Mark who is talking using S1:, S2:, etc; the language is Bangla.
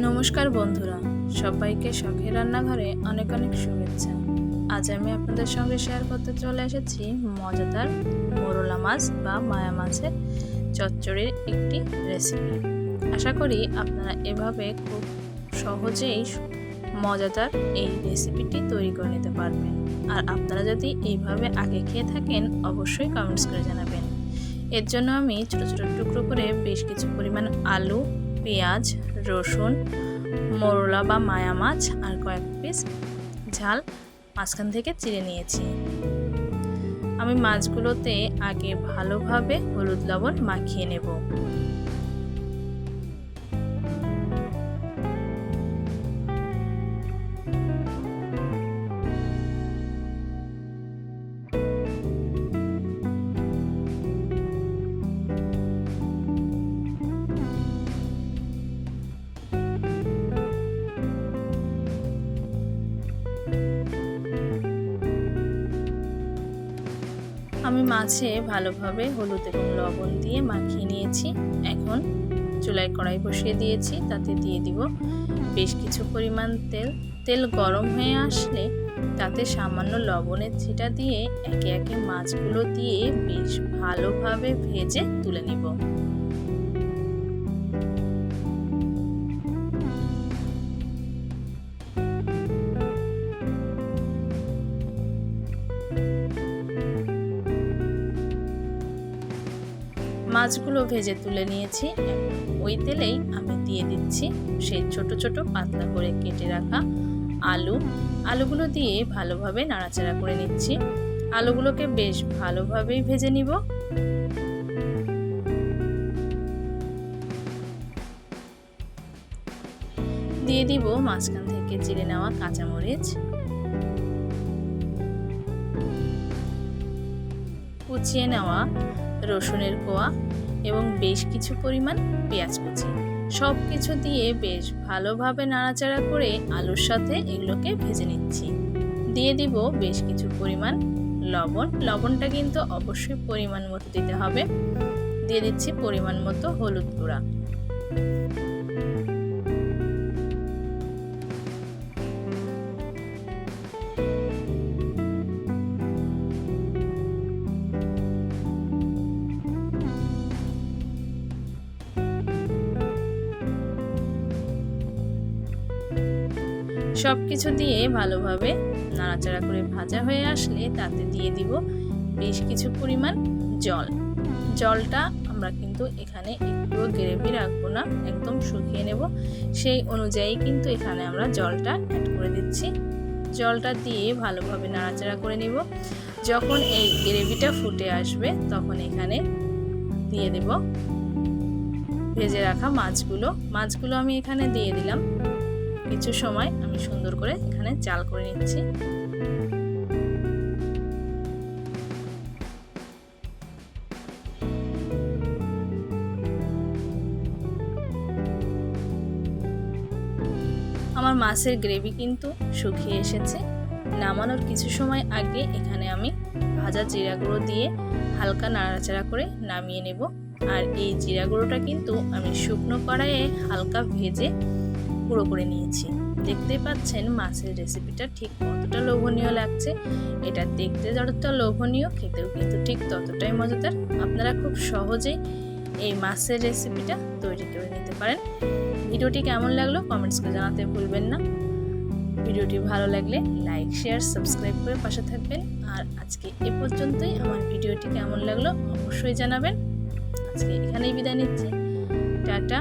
S1: নমস্কার বন্ধুরা, সবাইকে শখের রান্নাঘরে অনেক অনেক শুভেচ্ছা। আজ আমি আপনাদের সঙ্গে শেয়ার করতে চলে এসেছি মজাদার মোরলা মাছ বা মায়া মাছের চচ্চড়ির একটি রেসিপি। আশা করি আপনারা এভাবে খুব সহজেই মজাদার এই রেসিপিটি তৈরি করে নিতে পারবেন। আর আপনারা যদি এইভাবে আগে খেয়ে থাকেন অবশ্যই কমেন্টস করে জানাবেন। এর জন্য আমি ছোটো ছোটো টুকরো করে বেশ কিছু পরিমাণ আলু, পেঁয়াজ, রসুন, মোরলা বা মায়া মাছ আর কয়েক পিস ঝাল মাঝখান থেকে চিড়ে নিয়েছি। আমি মাছগুলোতে আগে ভালোভাবে হলুদ লবণ মাখিয়ে নেব। আমি মাছে ভালোভাবে হলুদ এবং লবণ দিয়ে মাখিয়ে নিয়েছি। এখন চুলায় কড়াই বসিয়ে দিয়েছি, তাতে দিয়ে দিব বেশ কিছু পরিমাণ তেল। তেল গরম হয়ে আসলে তাতে সামান্য লবণের ছিটা দিয়ে একে একে মাছগুলো দিয়ে বেশ ভালোভাবে ভেজে তুলে নিব। মাছগুলো ভেজে তুলে নিয়েছি। ওই তেলেই আমি দিয়ে দিচ্ছি সেই ছোট ছোট পাতলা করে কেটে রাখা আলুগুলো দিয়ে ভালোভাবে নাড়াচাড়া করে নিচ্ছি। আলুগুলোকে বেশ ভালোভাবেই ভেজে নিব। দিয়ে দিব মাঝখান থেকে চিড়ে নেওয়া কাঁচামরিচ, কুচিয়ে নেওয়া রসুনের কোয়া এবং বেশ কিছু পরিমাণ পেঁয়াজ কুচি। সব কিছু দিয়ে বেশ ভালোভাবে নাড়াচাড়া করে আলুর সাথে এগুলোকে ভেজে নিচ্ছি। দিয়ে দিব বেশ কিছু পরিমাণ লবণটা কিন্তু অবশ্যই পরিমাণ মতো দিতে হবে। দিয়ে দিচ্ছি পরিমাণ মতো হলুদ গুঁড়া। সব কিছু দিয়ে ভালোভাবে নাড়াচাড়া করে ভাজা হয়ে আসলে তাতে দিয়ে দিব বেশ কিছু পরিমাণ জলটা আমরা কিন্তু এখানে একটু গ্রেভি রাখবো না, একদম শুকিয়ে নেব। সেই অনুযায়ী কিন্তু এখানে আমরা জলটা অ্যাড করে দিচ্ছি। জলটা দিয়ে ভালোভাবে নাড়াচাড়া করে নিব। যখন এই গ্রেভিটা ফুটে আসবে তখন এখানে দিয়ে দেব ভেজে রাখা মাছগুলো আমি এখানে দিয়ে দিলাম। কিছু সময় আমি সুন্দর করে এখানে জাল করে নিচ্ছি। আমার মাছের গ্রেভি কিন্তু শুকিয়ে এসেছে। নামানোর কিছু সময় আগে এখানে আমি ভাজা জিরা গুঁড়ো দিয়ে হালকা নাড়াচাড়া করে নামিয়ে নেব। আর এই জিরা গুঁড়োটা কিন্তু আমি শুকনো কড়াইয়ে হালকা ভেজে গুঁড়ো করে নিয়েছি। দেখতেই পাচ্ছেন মাছের রেসিপিটা ঠিক কতটা লোভনীয় লাগছে। এটা দেখতে যতটা লোভনীয়, খেতেও কিন্তু ঠিক ততটাই মজাদার। আপনারা খুব সহজেই এই মাছের রেসিপিটা তৈরি করে নিতে পারেন। ভিডিওটি কেমন লাগলো কমেন্টস করে জানাতে ভুলবেন না। ভিডিওটি ভালো লাগলে লাইক, শেয়ার, সাবস্ক্রাইব করে পাশে থাকবেন। আর আজকে এ পর্যন্তই। আমার ভিডিওটি কেমন লাগলো অবশ্যই জানাবেন। আজকে এখানেই বিদায় নিচ্ছি। টাটা।